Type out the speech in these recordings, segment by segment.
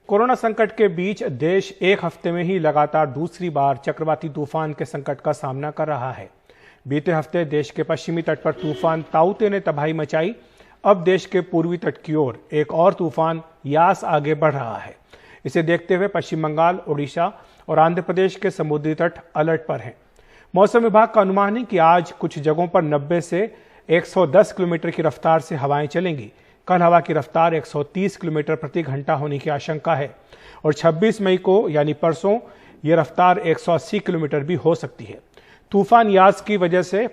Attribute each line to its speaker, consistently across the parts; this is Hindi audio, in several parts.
Speaker 1: कोरोना संकट के बीच देश एक हफ्ते में ही लगातार दूसरी बार चक्रवाती तूफान के संकट का सामना कर रहा है। बीते हफ्ते देश के पश्चिमी तट पर तूफान ताउते ने तबाही मचाई। अब देश के पूर्वी तट की ओर एक और तूफान यास आगे बढ़ रहा है। इसे देखते हुए पश्चिम बंगाल, ओडिशा और आंध्र प्रदेश के समुद्री तट अलर्ट पर हैं। मौसम विभाग का अनुमान है कि आज कुछ जगहों पर 90 से 110 किलोमीटर की रफ्तार से हवाएं चलेंगी। कल हवा की रफ्तार 130 किलोमीटर प्रति घंटा होने की आशंका है और 26 मई को यानी परसों ये रफ्तार 180 किलोमीटर भी हो सकती है। तूफान यास की वजह से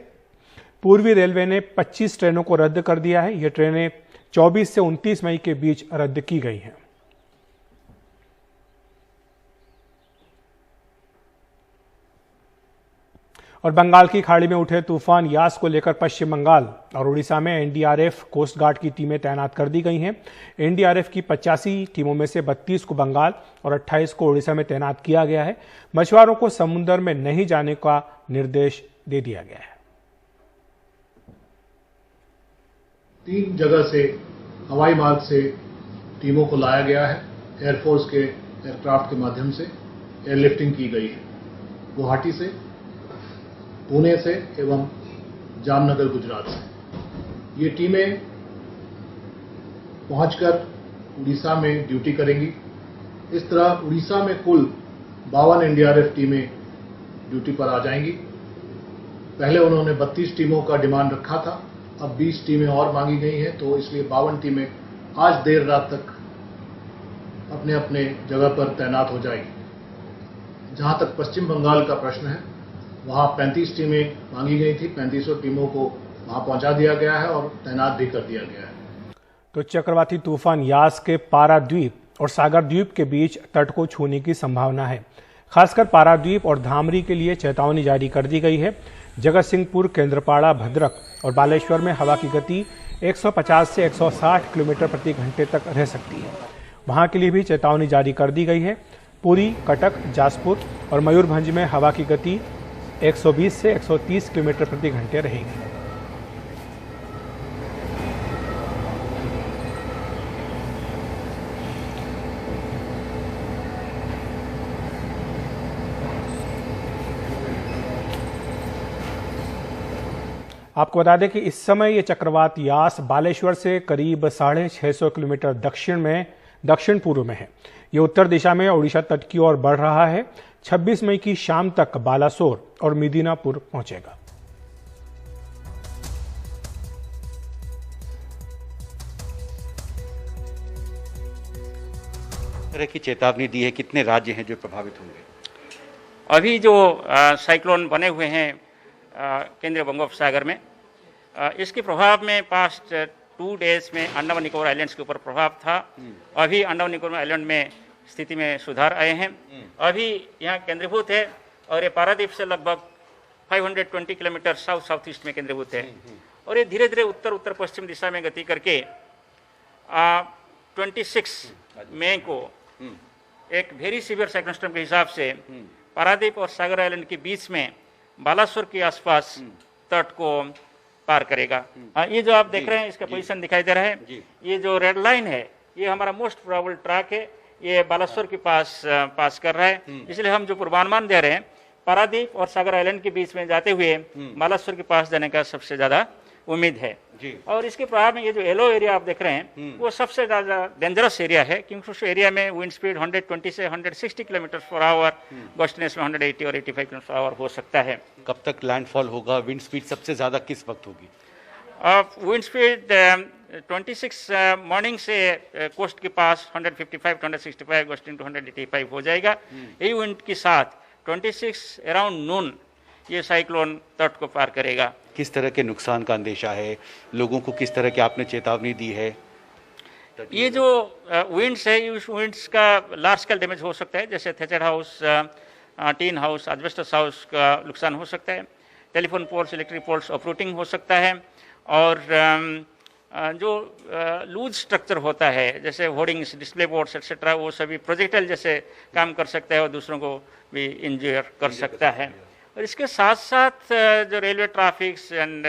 Speaker 1: पूर्वी रेलवे ने 25 ट्रेनों को रद्द कर दिया है। ये ट्रेनें 24 से 29 मई के बीच रद्द की गई हैं। और बंगाल की खाड़ी में उठे तूफान यास को लेकर पश्चिम बंगाल और उड़ीसा में एनडीआरएफ, कोस्ट गार्ड की टीमें तैनात कर दी गई हैं। एनडीआरएफ की 85 टीमों में से 32 को बंगाल और 28 को उड़ीसा में तैनात किया गया है। मछुआरों को समुद्र में नहीं जाने का निर्देश दे दिया गया है।
Speaker 2: 3 जगह से हवाई मार्ग से टीमों को लाया गया है। एयरफोर्स के एयरक्राफ्ट के माध्यम से एयरलिफ्टिंग की गई है। गुवाहाटी से, पुणे से एवं जामनगर, गुजरात से ये टीमें पहुंचकर उड़ीसा में ड्यूटी करेंगी। इस तरह उड़ीसा में कुल 52 एनडीआरएफ टीमें ड्यूटी पर आ जाएंगी। पहले उन्होंने 32 टीमों का डिमांड रखा था, अब 20 टीमें और मांगी गई हैं, तो इसलिए 52 टीमें आज देर रात तक अपने अपने जगह पर तैनात हो जाएगी। जहां तक पश्चिम बंगाल का प्रश्न है, वहां 35 टीमें मांगी गई थी। 35 टीमों को वहां पहुंचा दिया गया है और तैनात भी कर दिया गया है।
Speaker 1: तो चक्रवाती तूफान यास के पाराद्वीप और सागर द्वीप के बीच तट को छूने की संभावना है। खासकर पाराद्वीप और धामरी के लिए चेतावनी जारी कर दी गई है। जगतसिंहपुर, केंद्रपाड़ा, भद्रक और बालेश्वर में हवा की गति 150 से 160 किलोमीटर प्रति घंटे तक रह सकती है। वहां के लिए भी चेतावनी जारी कर दी गई है। पुरी, कटक, जाजपुर और मयूरभंज में हवा की गति 120 से 130 किलोमीटर प्रति घंटे रहेगी। आपको बता दें कि इस समय ये चक्रवात यास बालेश्वर से करीब 650 किलोमीटर दक्षिण पूर्व में है। ये उत्तर दिशा में ओडिशा तट की ओर बढ़ रहा है। 26 मई की शाम तक बालासोर और मिदनापुर पहुंचेगा।
Speaker 3: तरह की चेतावनी दी है, कितने राज्य हैं जो प्रभावित होंगे?
Speaker 4: अभी जो साइक्लोन बने हुए हैं केंद्रीय बंगोपसागर में, इसके प्रभाव में पास्ट 2 डेज में अंडमान निकोबार आइलैंड्स के ऊपर प्रभाव था। अभी अंडमान निकोबार आइलैंड में स्थिति में सुधार आए हैं। अभी यहाँ केंद्रीभूत है और ये पारादीप से लगभग 520 किलोमीटर साउथ ईस्ट में केंद्रीभूत है और ये धीरे धीरे उत्तर पश्चिम दिशा में गति करके 26 मई को एक वेरी सीवियर साइक्लोन स्टॉर्म के हिसाब से पारादीप और सागर आइलैंड के बीच में बालासोर के आसपास तट को पार करेगा। ये जो आप देख रहे हैं, इसका पोजीशन दिखाई दे रहा है। ये जो रेड लाइन है, ये हमारा मोस्ट प्रोबेबल ट्रैक है। ये बालासोर के पास कर रहा है। इसलिए हम जो पूर्वानुमान दे रहे हैं, पारादीप और सागर आइलैंड के बीच में जाते हुए बालासोर के पास जाने का सबसे ज्यादा उम्मीद है। और इसके प्रभाव में ये जो येलो एरिया आप देख रहे हैं, वो सबसे ज्यादा डेंजरस एरिया है, क्योंकि उस एरिया में विंड स्पीड 120 से 160 किलोमीटर पर आवर, गस्टनेस में 180 और 85 किलोमीटर पर आवर हो सकता है।
Speaker 3: कब तक लैंडफॉल होगा? विंड स्पीड सबसे ज्यादा किस वक्त होगी?
Speaker 4: विंड स्पीड 26 मॉर्निंग से कोस्ट के पास 155 to 165 गस्टिंग टू 185 हो जाएगा। यही विंड के साथ 26 अराउंड नून ये साइक्लोन तट को पार करेगा।
Speaker 3: किस तरह के नुकसान का अंदेशा है? लोगों को किस तरह की आपने चेतावनी दी है?
Speaker 4: ये जो विंड्स है, उस विंड्स का लार्ज स्केल डैमेज हो सकता है, जैसे thatched house, tin house, asbestos house का नुकसान हो सकता है। Telephone poles, electric poles uprooting हो सकता है। और जो लूज स्ट्रक्चर होता है, जैसे होर्डिंग्स, डिस्प्ले बोर्ड्स एक्सेट्रा, वो सभी प्रोजेक्टाइल जैसे काम कर सकता है और दूसरों को भी इंजर कर सकता है। और इसके साथ साथ जो railway traffics and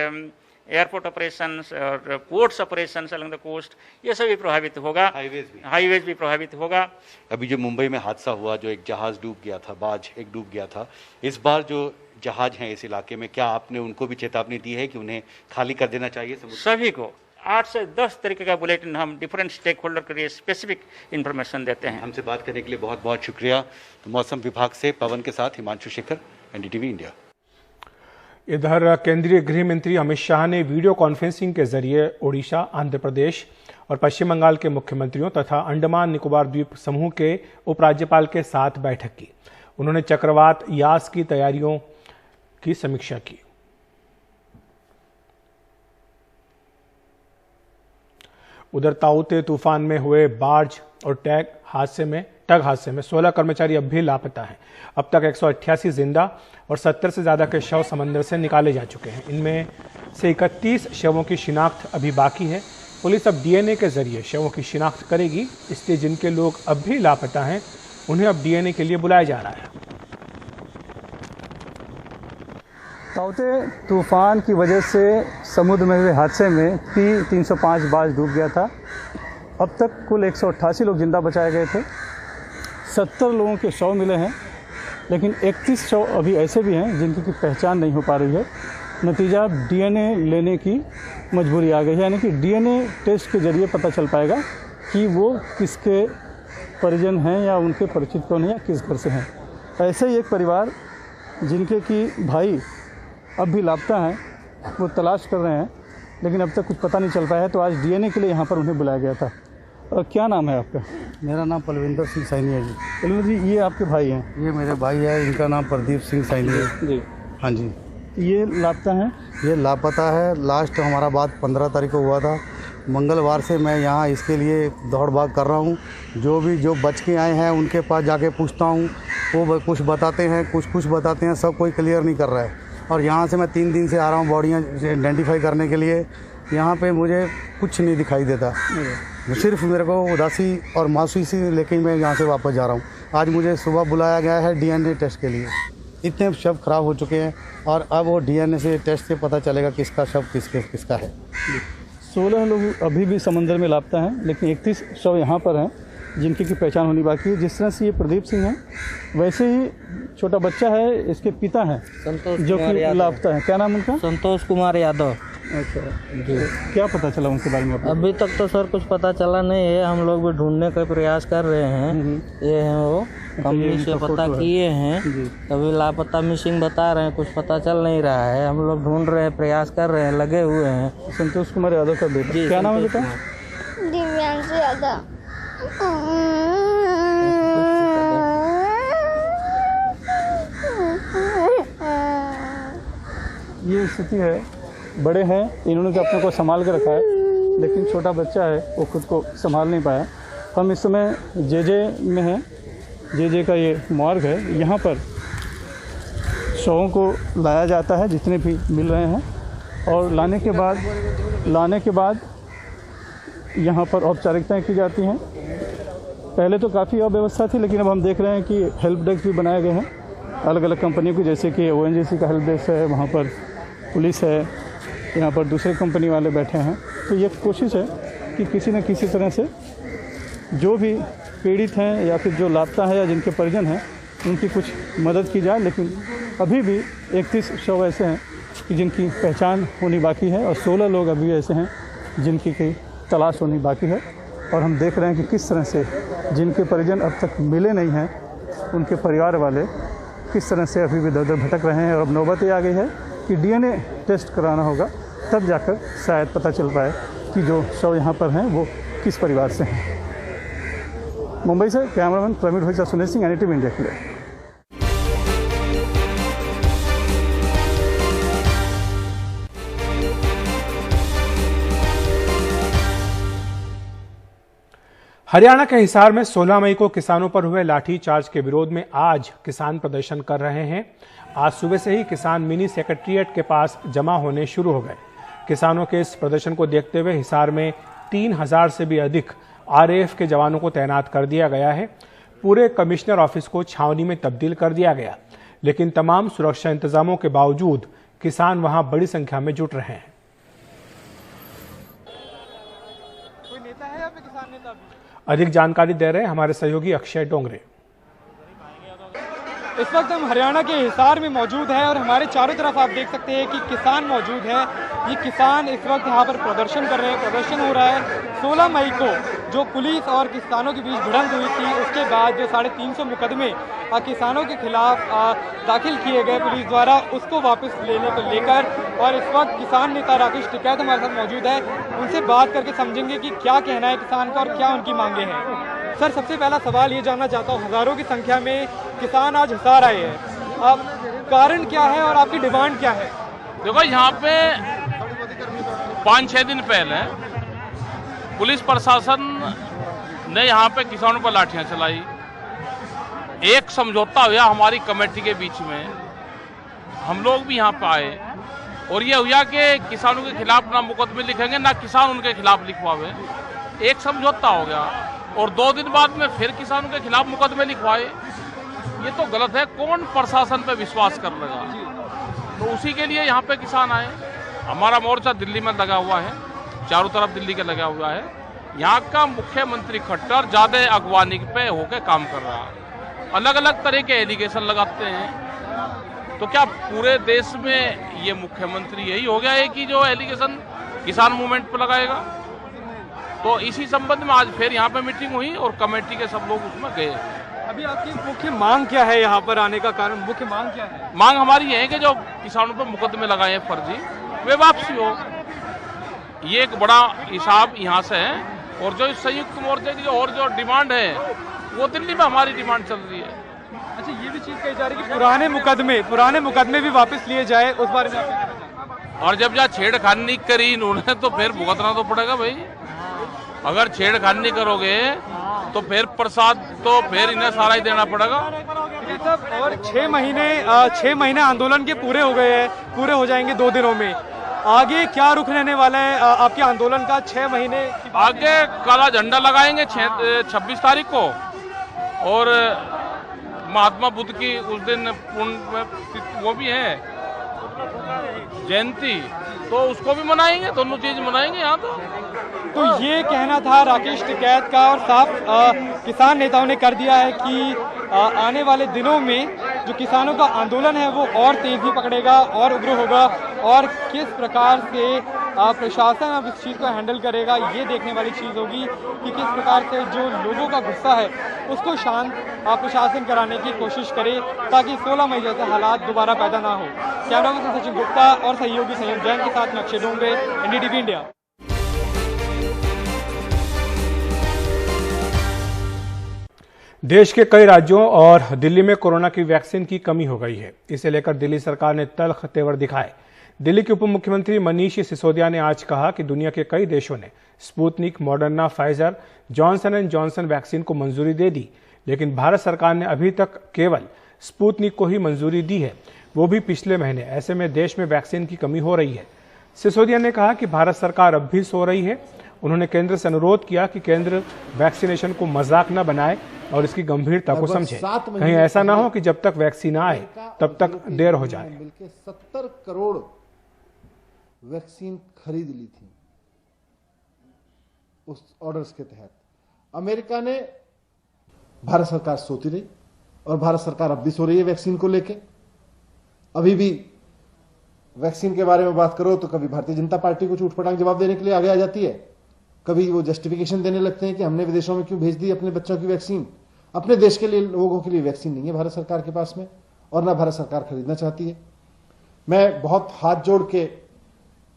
Speaker 4: airport operations और ports operations along the coast, ये सभी प्रभावित होगा। हाईवेज भी प्रभावित होगा।
Speaker 3: अभी जो मुंबई में हादसा हुआ, जो एक जहाज डूब गया था, बाज एक डूब गया था, इस बार जो जहाज हैं इस इलाके में, क्या आपने उनको भी चेतावनी दी है कि उन्हें खाली कर देना चाहिए?
Speaker 4: सभी को 8 से 10 तरीके का बुलेटिन हम डिफरेंट स्टेक होल्डर के लिए स्पेसिफिक इन्फॉर्मेशन देते हैं।
Speaker 3: हमसे बात करने के लिए बहुत बहुत शुक्रिया। तो मौसम विभाग से पवन के साथ हिमांशु शेखर, एनडीटीवी इंडिया।
Speaker 1: इधर केंद्रीय गृह मंत्री अमित शाह ने वीडियो कॉन्फ्रेंसिंग के जरिए ओडिशा, आंध्र प्रदेश और पश्चिम बंगाल के मुख्यमंत्रियों तथा अंडमान निकोबार द्वीप समूह के उपराज्यपाल के साथ बैठक की। उन्होंने चक्रवात यास की तैयारियों की समीक्षा की। उधर ताउते तूफान में हुए बार्ज और टग हादसे में 16 कर्मचारी अब भी लापता हैं। अब तक 188 जिंदा और 70 से ज्यादा के शव समंदर से निकाले जा चुके हैं। इनमें से 31 शवों की शिनाख्त अभी बाकी है। पुलिस अब डीएनए के जरिए शवों की शिनाख्त करेगी, इसलिए जिनके लोग अब भी लापता हैं उन्हें अब डीएनए के लिए बुलाया जा रहा है।
Speaker 5: ताउते तूफान की वजह से समुद्र में हुए हादसे में 305 बाज डूब गया था। अब तक कुल 188 लोग जिंदा बचाए गए थे। 70 लोगों के शव मिले हैं, लेकिन 31 शव अभी ऐसे भी हैं जिनकी पहचान नहीं हो पा रही है। नतीजा डीएनए लेने की मजबूरी आ गई है, यानी कि डीएनए टेस्ट के जरिए पता चल पाएगा कि वो किसके परिजन हैं या उनके परिचित कौन हैं या किस घर से हैं। ऐसे ही एक परिवार जिनके कि भाई अब भी लापता हैं, वो तलाश कर रहे हैं, लेकिन अब तक कुछ पता नहीं चल पाया है। तो आज डीएनए के लिए यहाँ पर उन्हें बुलाया गया था। क्या नाम है आपका?
Speaker 6: मेरा नाम पलविंदर सिंह सैनी है जी।
Speaker 5: पलविंदर जी, ये आपके भाई हैं?
Speaker 6: ये मेरे भाई है, इनका नाम प्रदीप सिंह सैनी है
Speaker 5: जी।
Speaker 6: हाँ जी।
Speaker 5: ये लापता हैं?
Speaker 6: ये लापता है। लास्ट हमारा बात 15 तारीख को हुआ था। मंगलवार से मैं यहाँ इसके लिए दौड़ भाग कर रहा हूँ। जो बच के आए हैं उनके पास जाके पूछता हूँ, वो कुछ बताते हैं, कुछ बताते हैं, सब कोई क्लियर नहीं कर रहा है। और यहाँ से मैं 3 दिन से आ रहा हूँ बॉडियाँ आइडेंटिफाई करने के लिए। यहाँ पे मुझे कुछ नहीं दिखाई देता, सिर्फ मेरे को उदासी और मासूसी से लेके मैं यहाँ से वापस जा रहा हूँ। आज मुझे सुबह बुलाया गया है डीएनए टेस्ट के लिए। इतने शव खराब हो चुके हैं और अब वो डीएनए से टेस्ट से पता चलेगा किसका शव किसका है।
Speaker 5: 16 लोग अभी भी समंदर में लापता हैं, लेकिन 31 शव यहाँ पर हैं जिनकी की पहचान होनी बाकी है। जिस तरह से ये प्रदीप सिंह हैं, वैसे ही छोटा बच्चा है, इसके पिता हैं जो कि लापता है। क्या नाम उनका?
Speaker 7: संतोष कुमार यादव।
Speaker 5: अच्छा जी। क्या पता चला उनके बारे में?
Speaker 7: अभी तक तो सर कुछ पता चला नहीं है। हम लोग भी ढूंढने का प्रयास कर रहे हैं। ये हैं वो, कंपनी से पता किए हैं, कभी लापता मिसिंग बता रहे हैं, कुछ पता चल नहीं रहा है। हम लोग ढूंढ रहे हैं, प्रयास कर रहे हैं, लगे हुए हैं।
Speaker 5: संतोष कुमार यादव का बेटा। क्या नाम है बेटा?
Speaker 8: दिव्यांशु यादव।
Speaker 5: ये स्थिति है, बड़े हैं, इन्होंने तो अपने को संभाल के रखा है, लेकिन छोटा बच्चा है, वो खुद को संभाल नहीं पाया। हम इस समय जेजे में हैं। जेजे का ये मार्ग है, यहाँ पर शवों को लाया जाता है जितने भी मिल रहे हैं, और लाने के बाद यहाँ पर औपचारिकताएं की जाती हैं। पहले तो काफ़ी अव्यवस्था थी, लेकिन अब हम देख रहे हैं कि हेल्प डेस्क भी बनाए गए हैं अलग अलग कंपनियों की, जैसे कि ओएनजीसी का हेल्प डेस्क है, वहाँ पर पुलिस है, यहाँ पर दूसरे कंपनी वाले बैठे हैं। तो ये कोशिश है कि किसी न किसी तरह से जो भी पीड़ित हैं या फिर जो लापता है या जिनके परिजन हैं, उनकी कुछ मदद की जाए। लेकिन अभी भी 31 शव ऐसे हैं कि जिनकी पहचान होनी बाकी है, और 16 लोग अभी ऐसे हैं जिनकी की तलाश होनी बाकी है। और हम देख रहे हैं कि किस तरह से जिनके परिजन अब तक मिले नहीं हैं, उनके परिवार वाले किस तरह से अभी भी दर भटक रहे हैं। और अब नौबत ये आ गई है कि डीएनए टेस्ट कराना होगा, तब जाकर शायद पता चल पाए कि जो शव यहाँ पर हैं वो किस परिवार से हैं। मुंबई से cameraman Praveen Bhoisa, Sunil Singh, NDTV India के लिए।
Speaker 1: हरियाणा के हिसार में 16 मई को किसानों पर हुए लाठीचार्ज के विरोध में आज किसान प्रदर्शन कर रहे हैं। आज सुबह से ही किसान मिनी सेक्रेटेरिएट के पास जमा होने शुरू हो गए। किसानों के इस प्रदर्शन को देखते हुए हिसार में 3000 से भी अधिक आरएएफ के जवानों को तैनात कर दिया गया है। पूरे कमिश्नर ऑफिस को छावनी में तब्दील कर दिया गया, लेकिन तमाम सुरक्षा इंतजामों के बावजूद किसान वहां बड़ी संख्या में जुट रहे हैं।
Speaker 9: यहाँ पे किसान नेता भी?
Speaker 1: अधिक जानकारी दे रहे हैं हमारे सहयोगी अक्षय डोंगरे।
Speaker 9: इस वक्त हम हरियाणा के हिसार में मौजूद है और हमारे चारों तरफ आप देख सकते हैं कि किसान मौजूद है। ये किसान इस वक्त यहाँ पर प्रदर्शन कर रहे हैं। प्रदर्शन हो रहा है 16 मई को जो पुलिस और किसानों के बीच भिड़ंत हुई थी, उसके बाद जो 350 मुकदमे किसानों के खिलाफ दाखिल किए गए पुलिस द्वारा, उसको वापस लेने को लेकर। और इस वक्त किसान नेता राकेश टिकैत हमारे साथ मौजूद है। उनसे बात करके समझेंगे कि क्या कहना है किसान का और क्या उनकी मांगे हैं। सर, सबसे पहला सवाल ये जानना चाहता हूँ, हजारों की संख्या में किसान आज हिसार आए हैं, अब कारण क्या है और आपकी डिमांड क्या है?
Speaker 10: देखो, यहाँ पे 5-6 दिन पहले पुलिस प्रशासन ने यहाँ पे किसानों पर लाठियां चलाई। एक समझौता हुआ हमारी कमेटी के बीच में, हम लोग भी यहाँ पे आए और ये हुआ कि किसानों के खिलाफ ना मुकदमे लिखेंगे ना किसान उनके खिलाफ लिखवावे। एक समझौता हो गया और 2 दिन बाद में फिर किसानों के खिलाफ मुकदमे लिखवाए। ये तो गलत है। कौन प्रशासन पे विश्वास कर लेगा? तो उसी के लिए यहाँ पे किसान आए। हमारा मोर्चा दिल्ली में लगा हुआ है, चारों तरफ दिल्ली के लगा हुआ है। यहाँ का मुख्यमंत्री खट्टर ज्यादा अगवानी पे होकर काम कर रहा है, अलग अलग तरह के एलिगेशन लगाते हैं। तो क्या पूरे देश में ये मुख्यमंत्री यही हो गया है कि जो एलिगेशन किसान मूवमेंट पर लगाएगा? तो इसी संबंध में आज फिर यहाँ पे मीटिंग हुई और कमेटी के सब लोग उसमें गए।
Speaker 9: अभी आपकी मुख्य मांग क्या है? यहाँ पर आने का कारण, मुख्य मांग क्या है?
Speaker 10: मांग हमारी ये है कि जो किसानों पर मुकदमे लगाए हैं फर्जी, वे वापसी हो। ये एक बड़ा हिसाब यहाँ से है। और जो संयुक्त मोर्चे की और जो डिमांड है, वो दिल्ली में हमारी डिमांड चल रही है।
Speaker 9: अच्छा, ये भी चीज कही जा रही है कि पुराने मुकदमे भी वापस लिए जाए, उस बारे में आप क्या कहना चाहते हैं?
Speaker 10: और जब जहाँ छेड़खानी करी इन्होंने तो फिर भुगतना तो पड़ेगा भाई। अगर छेड़खानी करोगे तो फिर प्रसाद तो फिर इन्हें सारा ही देना पड़ेगा।
Speaker 9: और 6 महीने आंदोलन के पूरे हो गए हैं, पूरे हो जाएंगे 2 दिनों में। आगे क्या रुख रहने वाला है आपके आंदोलन का? 6 महीने
Speaker 10: आगे काला झंडा लगाएंगे 26 तारीख को, और महात्मा बुद्ध की उस दिन वो भी है जयंती, तो उसको भी मनाएंगे। दोनों चीज मनाएंगे यहाँ
Speaker 9: तो ये कहना था राकेश टिकैत का। और साफ किसान नेताओं ने कर दिया है कि आने वाले दिनों में जो किसानों का आंदोलन है वो और तेजी पकड़ेगा और उग्र होगा। और किस प्रकार से प्रशासन अब इस चीज़ को हैंडल करेगा, ये देखने वाली चीज़ होगी कि किस प्रकार से जो लोगों का गुस्सा है उसको शांत प्रशासन कराने की कोशिश करे, ताकि 16 मई जैसे हालात दोबारा पैदा ना हो। कैमरा पर्सन सचिन गुप्ता और सहयोगी संयम जैन के साथ में अक्षय डोंगरे, एनडीटीवी इंडिया।
Speaker 1: देश के कई राज्यों और दिल्ली में कोरोना की वैक्सीन की कमी हो गई है। इसे लेकर दिल्ली सरकार ने तल्ख तेवर दिखाए। दिल्ली के उप मुख्यमंत्री मनीष सिसोदिया ने आज कहा कि दुनिया के कई देशों ने Sputnik, Moderna, Pfizer, Johnson and Johnson vaccine को मंजूरी दे दी, लेकिन भारत सरकार ने अभी तक केवल स्पुतनिक को ही मंजूरी दी है, वो भी पिछले महीने। ऐसे में देश में वैक्सीन की कमी हो रही है। सिसोदिया ने कहा कि भारत सरकार अब भी सो रही है। उन्होंने केंद्र से अनुरोध किया कि केंद्र वैक्सीनेशन को मजाक न बनाए और इसकी गंभीरता को समझे। कहीं ऐसा ना हो कि जब तक वैक्सीन आए तब तक देर हो जाए।
Speaker 11: मिलकर 70 करोड़ वैक्सीन खरीद ली थी उस ऑर्डर्स के तहत। अमेरिका ने, भारत सरकार सोती रही और भारत सरकार अब भी सो रही है वैक्सीन को लेके। अभी भी वैक्सीन के बारे में बात करो तो कभी भारतीय जनता पार्टी को चूटपटांग जवाब देने के लिए आगे आ जाती है, कभी वो जस्टिफिकेशन देने लगते हैं कि हमने विदेशों में क्यों भेज दी अपने बच्चों की वैक्सीन। अपने देश के लिए, लोगों के लिए वैक्सीन नहीं है भारत सरकार के पास में, और ना भारत सरकार खरीदना चाहती है। मैं बहुत हाथ जोड़ के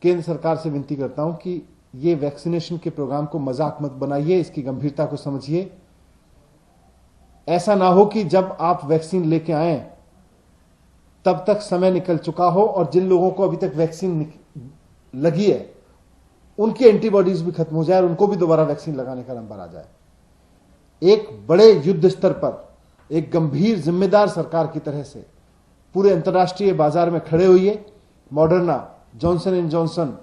Speaker 11: केंद्र सरकार से विनती करता हूं कि ये वैक्सीनेशन के प्रोग्राम को मजाक मत बनाइए, इसकी गंभीरता को समझिए। ऐसा ना हो कि जब आप वैक्सीन लेके आए तब तक समय निकल चुका हो और जिन लोगों को अभी तक वैक्सीन लगी है उनकी एंटीबॉडीज भी खत्म हो जाए और उनको भी दोबारा वैक्सीन लगाने का नंबर आ जाए। एक बड़े युद्ध स्तर पर एक गंभीर जिम्मेदार सरकार की तरह से पूरे अंतर्राष्ट्रीय बाजार में खड़े हुई मॉडर्ना, जॉनसन एंड जॉनसन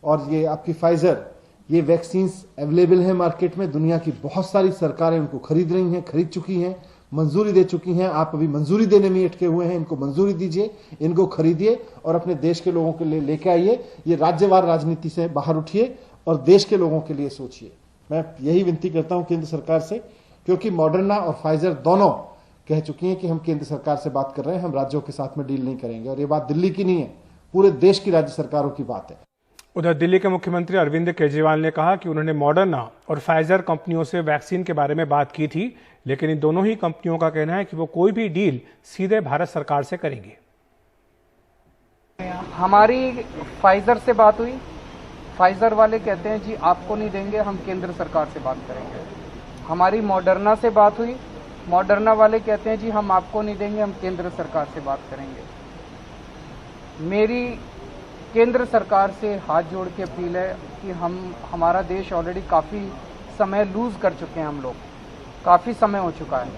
Speaker 11: और ये आपकी फाइजर, ये वैक्सीन अवेलेबल है मार्केट में। दुनिया की बहुत सारी सरकारें उनको खरीद रही हैं, खरीद चुकी हैं, मंजूरी दे चुकी हैं। आप अभी मंजूरी देने में अटके हुए हैं, इनको मंजूरी दीजिए, इनको खरीदिए और अपने देश के लोगों के लिए लेके आइए। ये राज्यवार राजनीति से बाहर उठिए और देश के लोगों के लिए सोचिए। मैं यही विनती करता हूं केंद्र सरकार से, क्योंकि मॉडर्ना और फाइजर दोनों कह चुकी हैं कि हम केंद्र सरकार से बात कर रहे हैं, हम राज्यों के साथ में डील नहीं करेंगे। और ये बात दिल्ली की नहीं है, पूरे देश की राज्य सरकारों की बात है।
Speaker 1: उधर दिल्ली के मुख्यमंत्री अरविंद केजरीवाल ने कहा कि उन्होंने मॉडर्ना और फाइजर कंपनियों से वैक्सीन के बारे में बात की थी, लेकिन इन दोनों ही कंपनियों का कहना है कि वो कोई भी डील सीधे भारत सरकार से करेंगे।
Speaker 12: हमारी फाइजर से बात हुई, फाइजर वाले कहते हैं जी आपको नहीं देंगे, हम केंद्र सरकार से बात करेंगे। हमारी मॉडर्ना से बात हुई, मॉडर्ना वाले कहते हैं जी हम आपको नहीं देंगे, हम केंद्र सरकार से बात करेंगे। मेरी केंद्र सरकार से हाथ जोड़ के अपील है कि हमारा देश ऑलरेडी काफ़ी समय लूज़ कर चुके हैं, हम लोग काफ़ी समय हो चुका है,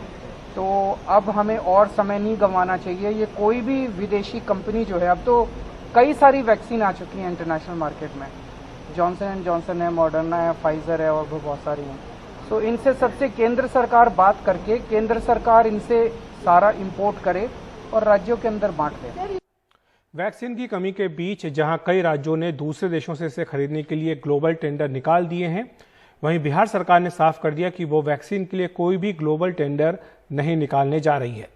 Speaker 12: तो अब हमें और समय नहीं गंवाना चाहिए। ये कोई भी विदेशी कंपनी जो है, अब तो कई सारी वैक्सीन आ चुकी हैं इंटरनेशनल मार्केट में, जॉनसन एंड जॉनसन है, मॉडर्ना है, फाइजर है और भी बहुत सारी हैं। तो इनसे सबसे केंद्र सरकार बात करके केंद्र सरकार इनसे सारा इंपोर्ट करे और राज्यों के अंदर बांट दे।
Speaker 1: वैक्सीन की कमी के बीच जहां कई राज्यों ने दूसरे देशों से इसे खरीदने के लिए ग्लोबल टेंडर निकाल दिए हैं, वहीं बिहार सरकार ने साफ कर दिया कि वो वैक्सीन के लिए कोई भी ग्लोबल टेंडर नहीं निकालने जा रही है।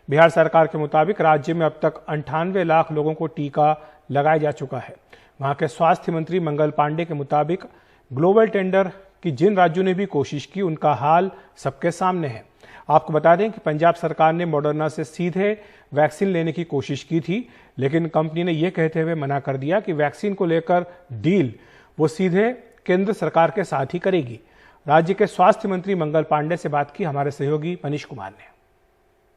Speaker 1: बिहार सरकार के मुताबिक राज्य में अब तक 98 लाख लोगों को टीका लगाया जा चुका है। वहां के स्वास्थ्य मंत्री मंगल पांडे के मुताबिक ग्लोबल टेंडर की जिन राज्यों ने भी कोशिश की, उनका हाल सबके सामने है। आपको बता दें कि पंजाब सरकार ने मॉडर्ना से सीधे वैक्सीन लेने की कोशिश की थी, लेकिन कंपनी ने यह कहते हुए मना कर दिया कि वैक्सीन को लेकर डील वो सीधे केंद्र सरकार के साथ ही करेगी। राज्य के स्वास्थ्य मंत्री मंगल पांडे से बात की हमारे सहयोगी मनीष कुमार ने।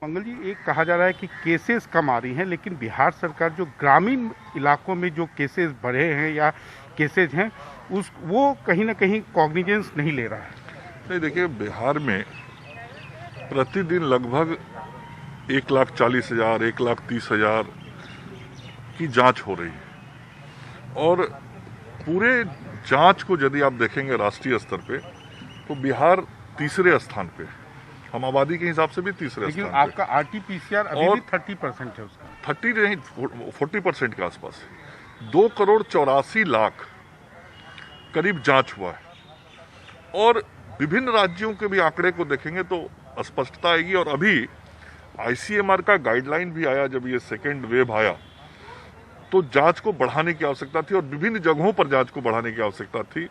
Speaker 13: मंगल जी, एक कहा जा रहा है कि केसेस कम आ रही हैं, लेकिन बिहार सरकार जो ग्रामीण इलाकों में जो केसेस बढ़े हैं या केसेज हैं वो कहीं ना कहीं कॉग्निजेंस नहीं ले रहा है।
Speaker 14: नहीं, देखिए, बिहार में प्रतिदिन लगभग 1,40,000 1,30,000 की जांच हो रही है और पूरे जांच को यदि आप देखेंगे राष्ट्रीय स्तर पे तो बिहार तीसरे स्थान पे, हम आबादी के हिसाब से भी तीसरे स्थान पे।
Speaker 13: लेकिन आपका RT-PCR अभी भी 30% है उसका।
Speaker 14: 30 नहीं, 40% के आसपास है। 2,84,00,000 करीब जांच हुआ है और विभिन्न राज्यों के भी आंकड़े को देखेंगे तो स्पष्टता आएगी। और अभी ICMR का गाइडलाइन भी आया, जब ये सेकेंड वेव आया तो जांच को बढ़ाने की आवश्यकता थी और विभिन्न जगहों पर जांच को बढ़ाने की आवश्यकता थी,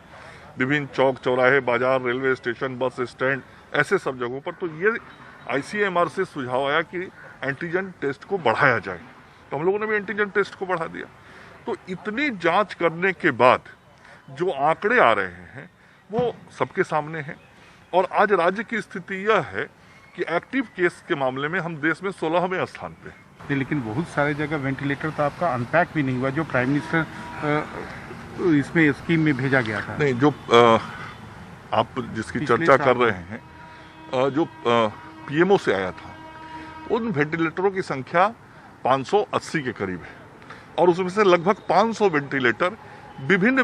Speaker 14: विभिन्न चौक चौराहे, बाजार, रेलवे स्टेशन, बस स्टैंड, ऐसे सब जगहों पर। तो ये ICMR से सुझाव आया कि एंटीजन टेस्ट को बढ़ाया जाए, तो हम लोगों ने भी एंटीजन टेस्ट को बढ़ा दिया। तो इतनी जांच करने के बाद जो आंकड़े आ रहे हैं वो सबके सामने हैं और आज राज्य की स्थिति यह है कि एक्टिव केस के मामले में हम देश में 16वें स्थान पे हैं।
Speaker 13: लेकिन बहुत सारे जगह वेंटिलेटर तो आपका अनपैक भी नहीं हुआ, जो प्राइम मिनिस्टर इसमें स्कीम में भेजा गया था।
Speaker 14: नहीं, जो आप जिसकी चर्चा कर रहे हैं, जो PMO से आया था, उन वेंटिलेटरों की संख्या 580 के करीब है और उसमें से लगभग 500 वेंटिलेटर विभिन्न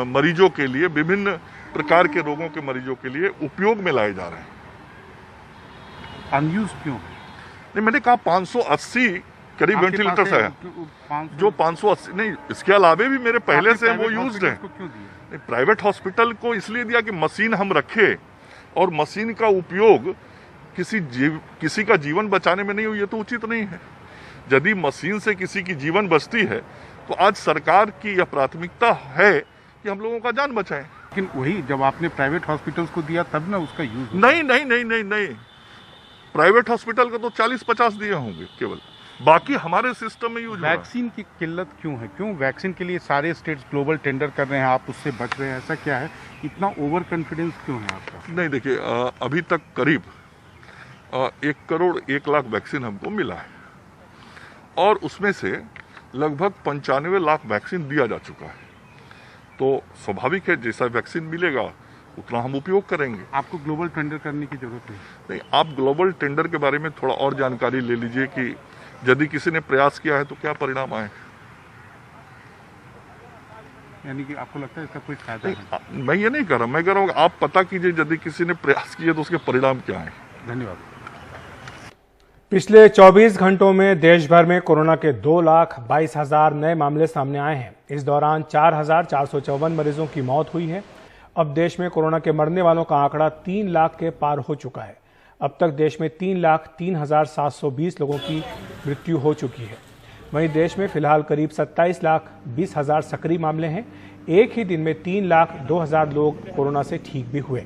Speaker 14: मरीजों के लिए, विभिन्न प्रकार के रोगों के मरीजों के लिए उपयोग में लाए जा रहे हैं।
Speaker 13: अनयूज क्यों?
Speaker 14: नहीं, मैंने कहा 580 करीब वेंटिलेटर्स है, जो 580 नहीं, इसके अलावे भी मेरे पहले से वो यूज्ड है। प्राइवेट हॉस्पिटल को इसलिए दिया कि मशीन हम रखे और मशीन का उपयोग किसी का जीवन बचाने में नहीं हो, ये तो उचित नहीं है। यदि मशीन से किसी की जीवन बचती है तो आज सरकार की यह प्राथमिकता है कि हम लोगों का जान बचाएं।
Speaker 13: लेकिन वही जब आपने प्राइवेट हॉस्पिटल्स को दिया तब ना उसका यूज
Speaker 14: नहीं, प्राइवेट हॉस्पिटल को तो 40-50 दिए होंगे केवल, बाकी हमारे सिस्टम में यूज।
Speaker 13: वैक्सीन की किल्लत क्यों है? क्यों वैक्सीन के लिए सारे स्टेट्स ग्लोबल टेंडर कर रहे हैं, आप उससे बच रहे हैं? ऐसा क्या है, इतना ओवर कॉन्फिडेंस क्यों है आपका?
Speaker 14: नहीं, देखिए, अभी तक करीब 1,01,00,000 वैक्सीन हमको मिला है और उसमें से लगभग 95 लाख वैक्सीन दिया जा चुका है। तो स्वाभाविक है, जैसा वैक्सीन मिलेगा उतना हम उपयोग करेंगे।
Speaker 13: आपको ग्लोबल टेंडर करने की जरूरत नहीं।
Speaker 14: आप ग्लोबल टेंडर के बारे में थोड़ा और जानकारी ले लीजिए कि यदि किसी ने प्रयास किया है तो क्या परिणाम आए।
Speaker 13: यानी कि आपको लगता है इसका कोई फायदा है?
Speaker 14: मैं ये नहीं कर रहा, मैं कह रहा हूँ आप पता कीजिए यदि किसी ने प्रयास किया तो उसके परिणाम क्या है।
Speaker 13: धन्यवाद।
Speaker 1: पिछले 24 घंटों में देश भर में कोरोना के 2,22,000 नए मामले सामने आए हैं। इस दौरान 4,454 मरीजों की मौत हुई है। अब देश में कोरोना के मरने वालों का आंकड़ा 3 लाख के पार हो चुका है। अब तक देश में 3,03,720 लोगों की मृत्यु हो चुकी है। वहीं देश में फिलहाल करीब 27,20,000 सक्रिय मामले हैं। एक ही दिन में 3,02,000 लोग कोरोना से ठीक भी हुए।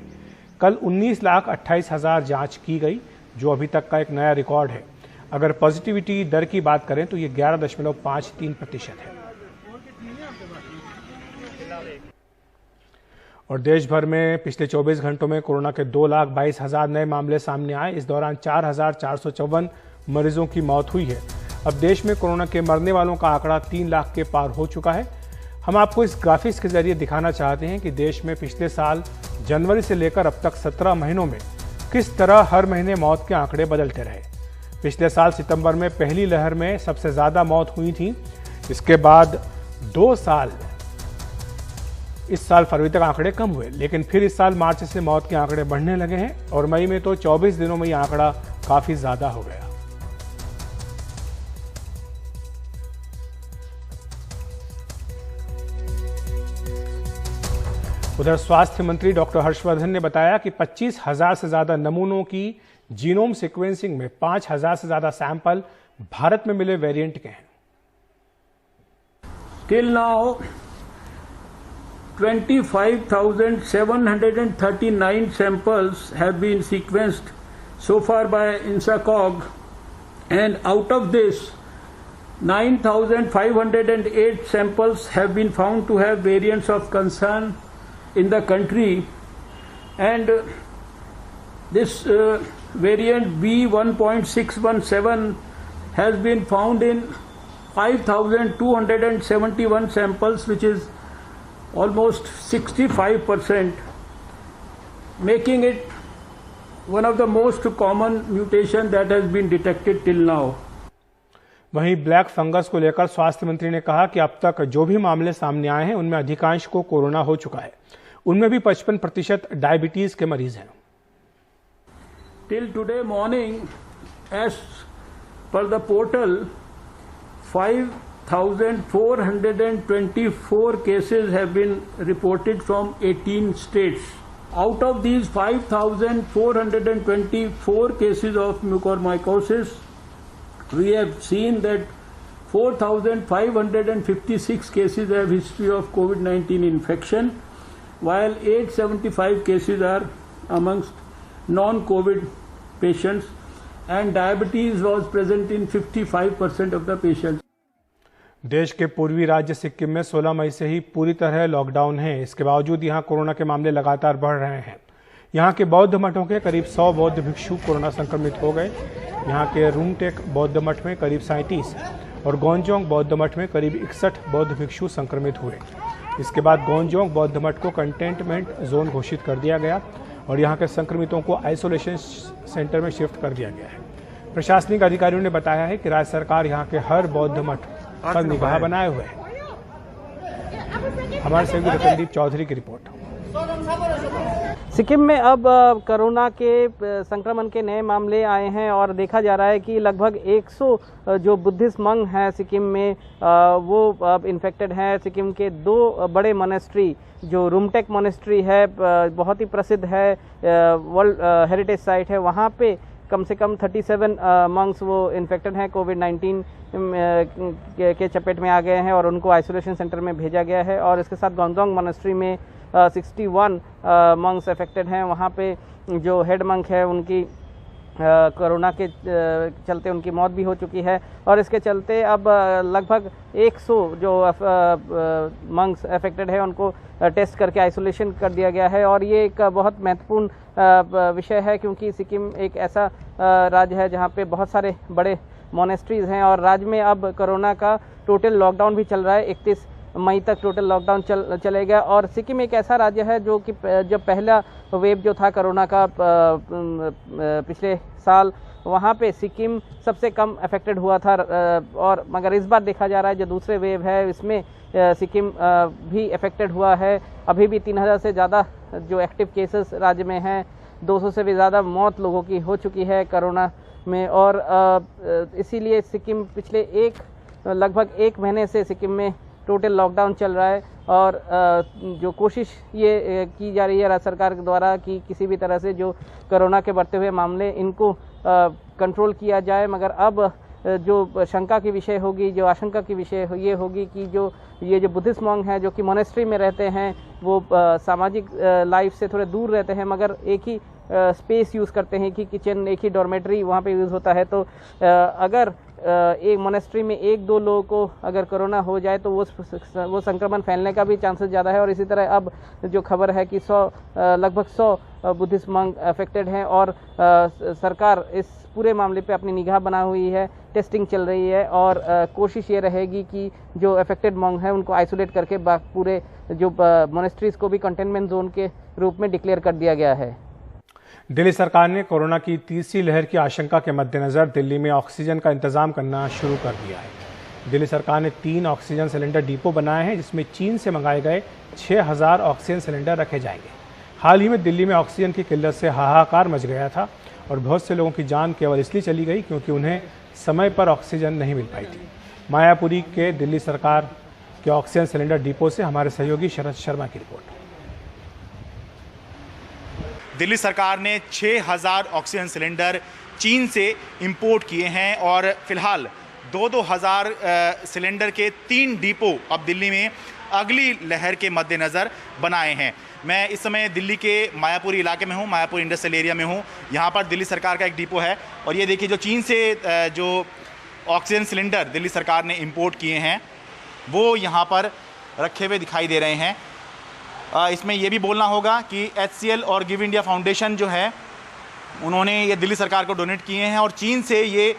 Speaker 1: कल 19,28,000 जांच की गई, जो अभी तक का एक नया रिकॉर्ड है। अगर पॉजिटिविटी दर की बात करें तो ये 11.53% है। और देश भर में पिछले 24 घंटों में कोरोना के 2,22,000 नए मामले सामने आए। इस दौरान 4,454 मरीजों की मौत हुई है। अब देश में कोरोना के मरने वालों का आंकड़ा 3 लाख के पार हो चुका है। हम आपको इस ग्राफिक्स के जरिए दिखाना चाहते हैं कि देश में पिछले साल जनवरी से लेकर अब तक 17 महीनों में किस तरह हर महीने मौत के आंकड़े बदलते रहे। पिछले साल सितंबर में पहली लहर में सबसे ज्यादा मौत हुई थी। इसके बाद 2 साल इस साल फरवरी तक आंकड़े कम हुए, लेकिन फिर इस साल मार्च से मौत के आंकड़े बढ़ने लगे हैं और मई में तो 24 दिनों में यह आंकड़ा काफी ज्यादा हो गया। उधर स्वास्थ्य मंत्री डॉक्टर हर्षवर्धन ने बताया कि 25,000 से ज्यादा नमूनों की जीनोम सीक्वेंसिंग में 5,000 से ज्यादा सैंपल भारत में मिले वेरिएंट के हैं।
Speaker 15: Till now 25,739 samples have been sequenced so far by INSACOG, and out of this 9,508 samples have been found to have variants of concern in the country, and this variant B1.617 has been found in 5,271 samples, which is almost 65%, making it one of the most common mutation that has been detected till now.
Speaker 1: वहीं ब्लैक फंगस को लेकर स्वास्थ्य मंत्री ने कहा कि अब तक जो भी मामले सामने आए हैं उनमें अधिकांश को कोरोना हो चुका है। उनमें भी 55% डायबिटीज के मरीज हैं।
Speaker 15: Till today morning, as per the portal, 5,424 cases have been reported from 18 states. Out of these 5,424 cases of mucormycosis, we have seen that 4,556 cases have history of COVID-19 infection, while 875 cases are amongst non-COVID patients, and diabetes was present in 55% of the patients.
Speaker 1: देश के पूर्वी राज्य सिक्किम में 16 मई से ही पूरी तरह लॉकडाउन है। इसके बावजूद यहां कोरोना के मामले लगातार बढ़ रहे हैं। यहां के बौद्ध मठों के करीब 100 बौद्ध भिक्षु कोरोना संक्रमित हो गए। यहां के रूमटेक बौद्ध मठ में करीब 37 और गोंजोंग बौद्ध मठ में करीब 61 बौद्ध भिक्षु संक्रमित हुए। इसके बाद गोंजोंग बौद्ध मठ को कंटेनमेंट जोन घोषित कर दिया गया और यहां के संक्रमितों को आइसोलेशन सेंटर में शिफ्ट कर दिया गया है। प्रशासनिक अधिकारियों ने बताया है कि राज्य सरकार यहां के हर बौद्ध मठ पर निगाह बनाए हुए है। हमारे सहयोगी रतनदीप चौधरी की रिपोर्ट।
Speaker 16: सिक्किम में अब कोरोना के संक्रमण के नए मामले आए हैं और देखा जा रहा है कि लगभग 100 जो बुद्धिस्ट मंक हैं सिक्किम में वो अब इन्फेक्टेड हैं। सिक्किम के 2 बड़े मोनेस्ट्री जो रूमटेक मोनेस्ट्री है, बहुत ही प्रसिद्ध है, वर्ल्ड हेरिटेज साइट है, वहाँ पे कम से कम 37 मंक्स वो इन्फेक्टेड हैं, कोविड-19 के चपेट में आ गए हैं और उनको आइसोलेशन सेंटर में भेजा गया है। और इसके साथ गोंजोंग मोनेस्ट्री में 61 मंक्स अफेक्टेड हैं। वहाँ पे जो हेड मंक है उनकी कोरोना के चलते उनकी मौत भी हो चुकी है और इसके चलते अब लगभग 100 जो मंक्स अफेक्टेड है उनको टेस्ट करके आइसोलेशन कर दिया गया है। और ये एक बहुत महत्वपूर्ण विषय है क्योंकि सिक्किम एक ऐसा राज्य है जहाँ पे बहुत सारे बड़े मोनेस्ट्रीज हैं और राज्य में अब कोरोना का टोटल लॉकडाउन भी चल रहा है। 31 मई तक टोटल लॉकडाउन चलेगा और सिक्किम एक ऐसा राज्य है जो कि जब पहला वेव जो था कोरोना का पिछले साल, वहाँ पे सिक्किम सबसे कम अफेक्टेड हुआ था और मगर इस बार देखा जा रहा है जो दूसरे वेव है इसमें सिक्किम भी अफेक्टेड हुआ है। अभी भी 3,000 से ज़्यादा जो एक्टिव केसेस राज्य में हैं, 200 से भी ज़्यादा मौत लोगों की हो चुकी है कोरोना में और इसीलिए सिक्किम पिछले लगभग 1 महीने से सिक्किम में टोटल लॉकडाउन चल रहा है और जो कोशिश ये की जा रही है राज्य सरकार के द्वारा कि किसी भी तरह से जो कोरोना के बढ़ते हुए मामले इनको कंट्रोल किया जाए, मगर अब जो शंका की विषय होगी, जो आशंका की विषय ये होगी कि ये जो बुद्धिस्ट मॉन्क हैं जो कि मोनेस्ट्री में रहते हैं वो सामाजिक लाइफ से थोड़े दूर रहते हैं, मगर एक ही स्पेस यूज़ करते हैं कि किचन, एक ही डॉर्मेट्री वहाँ पे यूज़ होता है। तो अगर एक मोनेस्ट्री में 1-2 लोगों को अगर कोरोना हो जाए तो वो संक्रमण फैलने का भी चांसेस ज़्यादा है। और इसी तरह अब जो खबर है कि लगभग 100 बुद्धिस्ट मंक अफेक्टेड हैं और सरकार इस पूरे मामले पे अपनी निगाह बना हुई है, टेस्टिंग चल रही है और कोशिश ये रहेगी कि जो अफेक्टेड मंक हैं उनको आइसोलेट करके पूरे जो मोनेस्ट्रीज को भी कंटेनमेंट जोन के रूप में डिक्लेयर कर दिया गया है।
Speaker 1: दिल्ली सरकार ने कोरोना की तीसरी लहर की आशंका के मद्देनजर दिल्ली में ऑक्सीजन का इंतजाम करना शुरू कर दिया है। दिल्ली सरकार ने 3 ऑक्सीजन सिलेंडर डिपो बनाए हैं जिसमें चीन से मंगाए गए 6000 ऑक्सीजन सिलेंडर रखे जाएंगे। हाल ही में दिल्ली में ऑक्सीजन की किल्लत से हाहाकार मच गया था और बहुत से लोगों की जान केवल इसलिए चली गई क्योंकि उन्हें समय पर ऑक्सीजन नहीं मिल पाई थी। मायापुरी के दिल्ली सरकार के ऑक्सीजन सिलेंडर डिपो से हमारे सहयोगी शरद शर्मा की रिपोर्ट।
Speaker 17: दिल्ली सरकार ने 6000 ऑक्सीजन सिलेंडर चीन से इंपोर्ट किए हैं और फिलहाल 2,000 सिलेंडर के 3 डिपो अब दिल्ली में अगली लहर के मद्देनज़र बनाए हैं। मैं इस समय दिल्ली के मायापुरी इलाके में हूँ, मायापुर इंडस्ट्रियल एरिया में हूँ। यहाँ पर दिल्ली सरकार का एक डिपो है और ये देखिए जो चीन से जो ऑक्सीजन सिलेंडर दिल्ली सरकार ने इंपोर्ट किए हैं वो यहाँ पर रखे हुए दिखाई दे रहे हैं। इसमें यह भी बोलना होगा कि HCL और गिव इंडिया फाउंडेशन जो है उन्होंने ये दिल्ली सरकार को डोनेट किए हैं और चीन से ये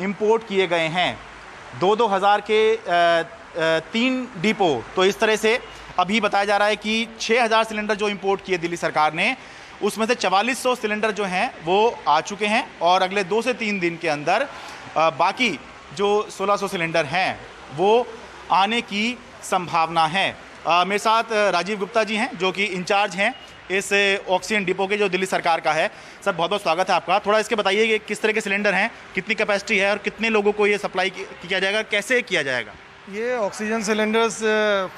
Speaker 17: इंपोर्ट किए गए हैं 2,000 के 3 डिपो। तो इस तरह से अभी बताया जा रहा है कि 6000 सिलेंडर जो इंपोर्ट किए दिल्ली सरकार ने उसमें से 4400 सिलेंडर जो हैं वो आ चुके हैं और अगले 2 से 3 दिन के अंदर बाकी जो 1600 सिलेंडर हैं वो आने की संभावना है। मेरे साथ राजीव गुप्ता जी हैं जो कि इंचार्ज हैं इस ऑक्सीजन डिपो के जो दिल्ली सरकार का है। सर बहुत बहुत स्वागत है आपका। थोड़ा इसके बताइए कि किस तरह के सिलेंडर हैं, कितनी कैपेसिटी है और कितने लोगों को ये सप्लाई किया जाएगा, कैसे किया जाएगा?
Speaker 18: ये oxygen cylinders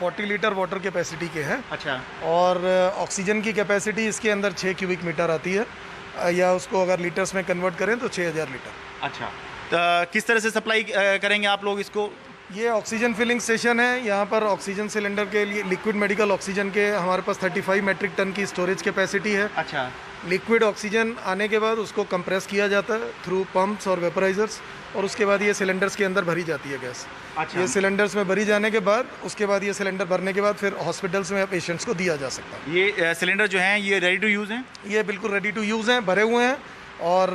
Speaker 18: 40 litre water capacity के हैं।
Speaker 17: अच्छा।
Speaker 18: और ऑक्सीजन की कैपेसिटी इसके अंदर 6 क्यूबिक मीटर आती है या उसको अगर लीटर्स में कन्वर्ट करें तो 6000 लीटर।
Speaker 17: अच्छा, तो किस तरह से सप्लाई करेंगे आप लोग इसको?
Speaker 18: ये ऑक्सीजन फिलिंग स्टेशन है। यहाँ पर ऑक्सीजन सिलेंडर के लिए लिक्विड मेडिकल ऑक्सीजन के हमारे पास 35 मेट्रिक टन की स्टोरेज कैपेसिटी है।
Speaker 17: अच्छा।
Speaker 18: लिक्विड ऑक्सीजन आने के बाद उसको कंप्रेस किया जाता है थ्रू पंप्स और वेपराइजर्स और उसके बाद ये सिलेंडर्स के अंदर भरी जाती है गैस।
Speaker 17: अच्छा।
Speaker 18: ये सिलेंडर्स में भरी जाने के बाद उसके बाद ये सिलेंडर भरने के बाद फिर हॉस्पिटल्स में पेशेंट्स को दिया जा सकता है।
Speaker 17: ये सिलेंडर जो हैं ये रेडी टू यूज़ हैं?
Speaker 18: ये बिल्कुल रेडी टू यूज़ हैं, भरे हुए हैं और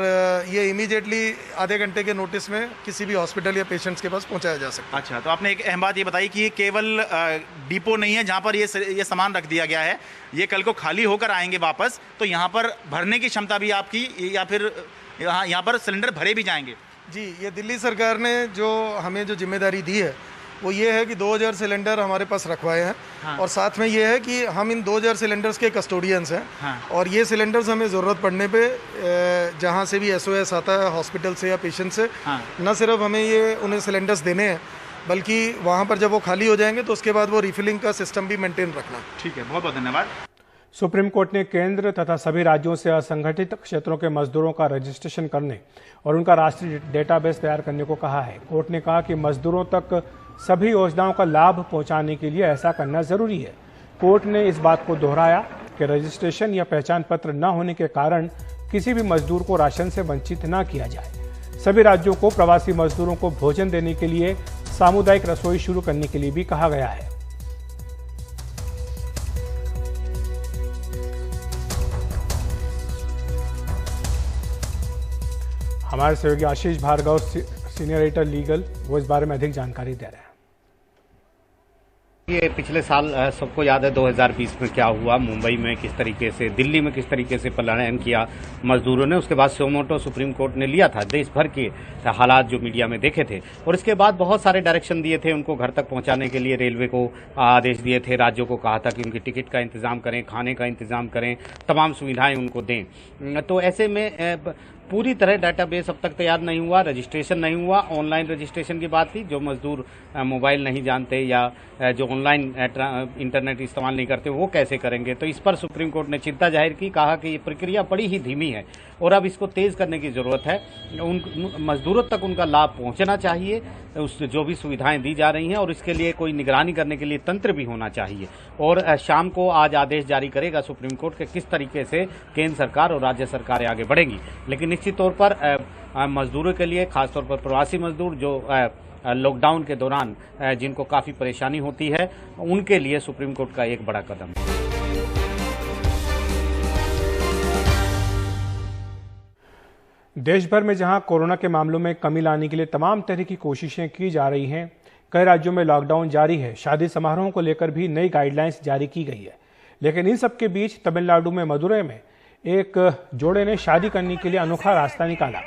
Speaker 18: ये इमीडिएटली आधे घंटे के नोटिस में किसी भी हॉस्पिटल या पेशेंट्स के पास पहुंचाया जा सकता है।
Speaker 17: अच्छा, तो आपने एक अहम बात ये बताई कि ये केवल डिपो नहीं है जहां पर ये सामान रख दिया गया है, ये कल को खाली होकर आएंगे वापस, तो यहाँ पर भरने की क्षमता भी आपकी या फिर यहाँ पर सिलेंडर भरे भी जाएंगे?
Speaker 18: जी, ये दिल्ली सरकार ने जो हमें जो जिम्मेदारी दी है वो ये है कि 2000 सिलेंडर हमारे पास रखवाए हैं। हाँ। और साथ में ये है कि हम इन 2000 सिलेंडर्स के कस्टोडियंस हैं। हाँ। और ये सिलेंडर्स हमें ज़रूरत पड़ने पे जहाँ से भी SOS आता है हॉस्पिटल से या पेशेंट से, हाँ। न सिर्फ हमें ये उन्हें सिलेंडर्स देने हैं बल्कि वहाँ पर जब वो खाली हो जाएंगे तो उसके बाद वो रिफिलिंग का सिस्टम भी मेंटेन रखना।
Speaker 17: ठीक है, बहुत बहुत धन्यवाद।
Speaker 1: सुप्रीम कोर्ट ने केंद्र तथा सभी राज्यों से असंगठित क्षेत्रों के मजदूरों का रजिस्ट्रेशन करने और उनका राष्ट्रीय डेटाबेस तैयार करने को कहा है। कोर्ट ने कहा कि मजदूरों तक सभी योजनाओं का लाभ पहुंचाने के लिए ऐसा करना जरूरी है। कोर्ट ने इस बात को दोहराया कि रजिस्ट्रेशन या पहचान पत्र न होने के कारण किसी भी मजदूर को राशन से वंचित न किया जाए। सभी राज्यों को प्रवासी मजदूरों को भोजन देने के लिए सामुदायिक रसोई शुरू करने के लिए भी कहा गया है। हमारे सहयोगी आशीष भार्गव सीनियर एडिटर लीगल वो इस बारे में अधिक जानकारी दे रहे हैं।
Speaker 19: ये पिछले साल सबको याद है 2020 में क्या हुआ, मुंबई में किस तरीके से, दिल्ली में किस तरीके से पलायन किया मजदूरों ने। उसके बाद सुमोटो सुप्रीम कोर्ट ने लिया था, देश भर के हालात जो मीडिया में देखे थे और इसके बाद बहुत सारे डायरेक्शन दिए थे उनको घर तक पहुंचाने के लिए। रेलवे को आदेश दिए थे, राज्यों को कहा था कि उनकी टिकट का इंतजाम करें, खाने का इंतजाम करें, तमाम सुविधाएं उनको दें। तो ऐसे में पूरी तरह डाटाबेस अब तक तैयार नहीं हुआ, रजिस्ट्रेशन नहीं हुआ। ऑनलाइन रजिस्ट्रेशन की बात थी, जो मजदूर मोबाइल नहीं जानते या जो ऑनलाइन इंटरनेट इस्तेमाल नहीं करते वो कैसे करेंगे। तो इस पर सुप्रीम कोर्ट ने चिंता जाहिर की, कहा कि ये प्रक्रिया बड़ी ही धीमी है और अब इसको तेज करने की जरूरत है। उन मजदूरों तक उनका लाभ पहुंचना चाहिए, उस जो भी सुविधाएं दी जा रही हैं, और इसके लिए कोई निगरानी करने के लिए तंत्र भी होना चाहिए। और शाम को आज आदेश जारी करेगा सुप्रीम कोर्ट के किस तरीके से केंद्र सरकार और राज्य सरकारें आगे बढ़ेंगी। लेकिन निश्चित तौर पर मजदूरों के लिए, खासतौर पर प्रवासी मजदूर जो लॉकडाउन के दौरान जिनको काफी परेशानी होती है, उनके लिए सुप्रीम कोर्ट का एक बड़ा कदम है।
Speaker 1: देश भर में जहां कोरोना के मामलों में कमी लाने के लिए तमाम तरह की कोशिशें की जा रही हैं, कई राज्यों में लॉकडाउन जारी है। शादी समारोहों को लेकर भी नई गाइडलाइंस जारी की गई है। लेकिन इन सब के बीच तमिलनाडु में मदुरई में एक जोड़े ने शादी करने के लिए अनोखा रास्ता निकाला।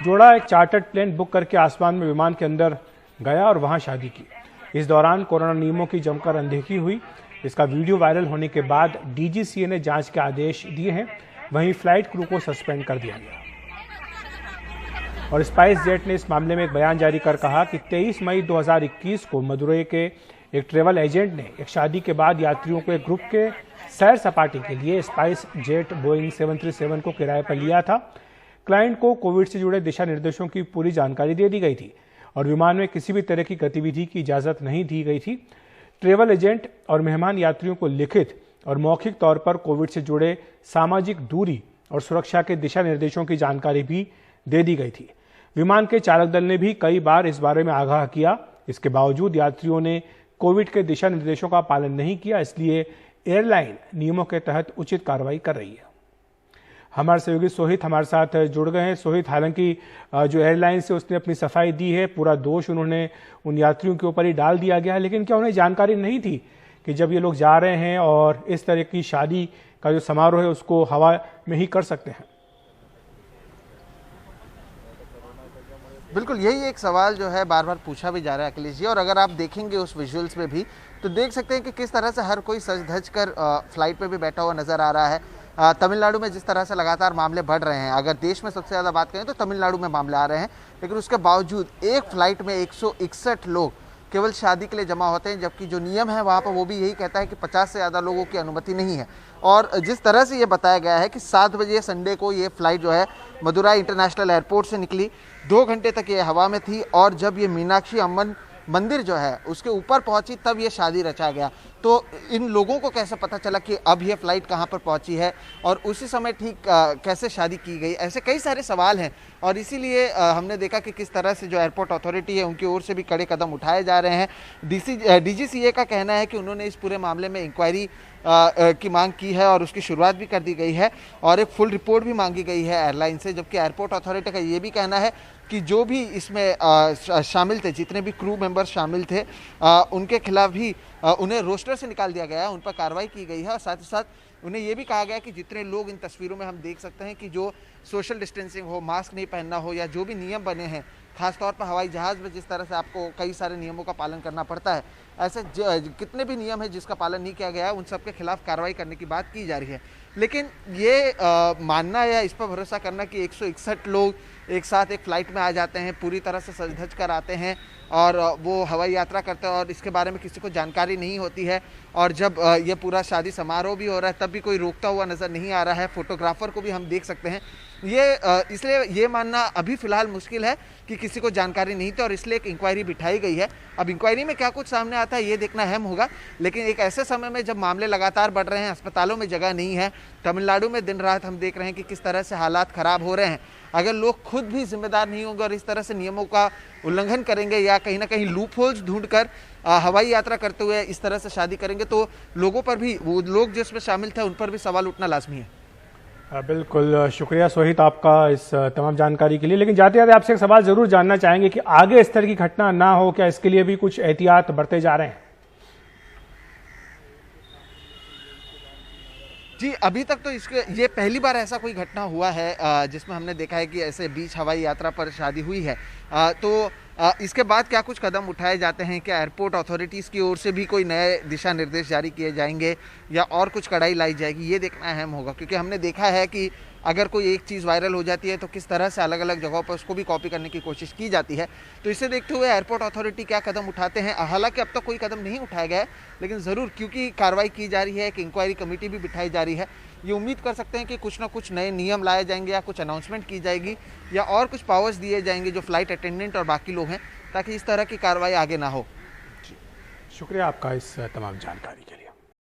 Speaker 1: जोड़ा एक चार्टर्ड प्लेन बुक करके आसमान में विमान के अंदर गया और वहां शादी की। इस दौरान कोरोना नियमों की जमकर अनदेखी हुई। इसका वीडियो वायरल होने के बाद डीजीसीए ने जांच के आदेश दिए हैं। वहीं फ्लाइट क्रू को सस्पेंड कर दिया गया। और स्पाइस जेट ने इस मामले में एक बयान जारी कर कहा कि 23 मई 2021 को मदुरई के एक ट्रेवल एजेंट ने एक शादी के बाद यात्रियों को एक ग्रुप के सैर सपाटे के लिए स्पाइस जेट बोइंग 737 को किराए पर लिया था। क्लाइंट को कोविड से जुड़े दिशा निर्देशों की पूरी जानकारी दे दी गई थी और विमान में किसी भी तरह की गतिविधि की इजाजत नहीं दी गई थी। ट्रेवल एजेंट और मेहमान यात्रियों को लिखित और मौखिक तौर पर कोविड से जुड़े सामाजिक दूरी और सुरक्षा के दिशा निर्देशों की जानकारी भी दे दी गई थी। विमान के चालक दल ने भी कई बार इस बारे में आगाह किया। इसके बावजूद यात्रियों ने कोविड के दिशा निर्देशों का पालन नहीं किया, इसलिए एयरलाइन नियमों के तहत उचित कार्रवाई कर रही है। हमारे सहयोगी सोहित हमारे साथ जुड़ गए हैं। सोहित, हालांकि जो एयरलाइन से उसने अपनी सफाई दी है, पूरा दोष उन्होंने उन यात्रियों के ऊपर ही डाल दिया गया है, लेकिन क्या उन्हें जानकारी नहीं थी कि जब ये लोग जा रहे हैं और इस तरह की शादी का जो समारोह है उसको हवा में ही कर सकते हैं?
Speaker 20: बिल्कुल, यही एक सवाल जो है बार बार पूछा भी जा रहा है अखिलेश जी। और अगर आप देखेंगे उस विजुअल्स में भी तो देख सकते हैं कि किस तरह से हर कोई सज धज कर फ्लाइट पे भी बैठा हुआ नजर आ रहा है। तमिलनाडु में जिस तरह से लगातार मामले बढ़ रहे हैं, अगर देश में सबसे ज़्यादा बात करें तो तमिलनाडु में मामले आ रहे हैं, लेकिन उसके बावजूद एक फ्लाइट में 161 लोग केवल शादी के लिए जमा होते हैं, जबकि जो नियम है वहाँ पर वो भी यही कहता है कि 50 से ज़्यादा लोगों की अनुमति नहीं है। और जिस तरह से ये बताया गया है कि 7 बजे संडे को ये फ्लाइट जो है मदुराई इंटरनेशनल एयरपोर्ट से निकली, 2 घंटे तक ये हवा में थी और जब ये मीनाक्षी अम्मन मंदिर जो है उसके ऊपर पहुंची तब ये शादी रचा गया। तो इन लोगों को कैसे पता चला कि अब ये फ्लाइट कहां पर पहुंची है और उसी समय ठीक कैसे शादी की गई? ऐसे कई सारे सवाल हैं और इसीलिए हमने देखा कि किस तरह से जो एयरपोर्ट अथॉरिटी है उनकी ओर से भी कड़े कदम उठाए जा रहे हैं। डीजीसीए का कहना है कि उन्होंने इस पूरे मामले में इंक्वायरी की मांग की है और उसकी शुरुआत भी कर दी गई है और एक फुल रिपोर्ट भी मांगी गई है एयरलाइन से। जबकि एयरपोर्ट अथॉरिटी का ये भी कहना है कि जो भी इसमें शामिल थे, जितने भी क्रू मेंबर्स शामिल थे, उनके खिलाफ भी उन्हें रोस्टर से निकाल दिया गया है, उन पर कार्रवाई की गई है। और साथ ही साथ उन्हें ये भी कहा गया कि जितने लोग इन तस्वीरों में हम देख सकते हैं कि जो सोशल डिस्टेंसिंग हो, मास्क नहीं पहनना हो या जो भी नियम बने हैं, खासतौर पर हवाई जहाज़ में जिस तरह से आपको कई सारे नियमों का पालन करना पड़ता है, ऐसे कितने भी नियम है जिसका पालन नहीं किया गया है उन सब के खिलाफ कार्रवाई करने की बात की जा रही है। लेकिन ये मानना या इस पर भरोसा करना कि 161 लोग एक साथ एक फ्लाइट में आ जाते हैं, पूरी तरह से सज धज कर आते हैं और वो हवाई यात्रा करते हैं और इसके बारे में किसी को जानकारी नहीं होती है, और जब ये पूरा शादी समारोह भी हो रहा है तब भी कोई रोकता हुआ नज़र नहीं आ रहा है, फोटोग्राफर को भी हम देख सकते हैं, ये इसलिए ये मानना अभी फ़िलहाल मुश्किल है कि किसी को जानकारी नहीं थी और इसलिए एक इंक्वायरी बिठाई गई है। अब इंक्वायरी में क्या कुछ सामने आता है ये देखना अहम होगा, लेकिन एक ऐसे समय में जब मामले लगातार बढ़ रहे हैं, अस्पतालों में जगह नहीं है, तमिलनाडु में दिन रात हम देख रहे हैं कि किस तरह से हालात ख़राब हो रहे हैं, अगर लोग खुद भी जिम्मेदार नहीं होंगे और इस तरह से नियमों का उल्लंघन करेंगे या कहीं ना कहीं लूप होल्स ढूंढकर हवाई यात्रा करते हुए इस तरह से शादी करेंगे तो लोगों पर भी, वो लोग जिसमें शामिल थे उन पर भी सवाल उठना लाजमी है।
Speaker 1: बिल्कुल, शुक्रिया सोहित आपका इस तमाम जानकारी के लिए। लेकिन जाते जाते आपसे एक सवाल जरूर जानना चाहेंगे कि आगे इस तरह की घटना ना हो, क्या इसके लिए भी कुछ एहतियात बरते जा रहे हैं?
Speaker 20: जी, अभी तक तो ये पहली बार ऐसा कोई घटना हुआ है जिसमें हमने देखा है कि ऐसे बीच हवाई यात्रा पर शादी हुई है। तो इसके बाद क्या कुछ कदम उठाए जाते हैं, क्या एयरपोर्ट अथॉरिटीज़ की ओर से भी कोई नए दिशा निर्देश जारी किए जाएंगे या और कुछ कड़ाई लाई जाएगी, ये देखना अहम होगा। क्योंकि हमने देखा है कि अगर कोई एक चीज़ वायरल हो जाती है तो किस तरह से अलग अलग जगहों पर उसको भी कॉपी करने की कोशिश की जाती है। तो इसे देखते हुए एयरपोर्ट अथॉरिटी क्या कदम उठाते हैं, हालांकि अब तक कोई कदम नहीं उठाया गया है, लेकिन ज़रूर क्योंकि कार्रवाई की जा रही है, एक इंक्वायरी कमेटी भी बिठाई जा रही है, ये उम्मीद कर सकते हैं कि कुछ ना कुछ नए नियम लाए जाएंगे या कुछ अनाउंसमेंट की जाएगी या और कुछ पावर्स दिए जाएंगे जो फ्लाइट अटेंडेंट और बाकी लोग हैं, ताकि इस तरह की कार्रवाई आगे ना हो।
Speaker 1: शुक्रिया आपका इस तमाम जानकारी के लिए।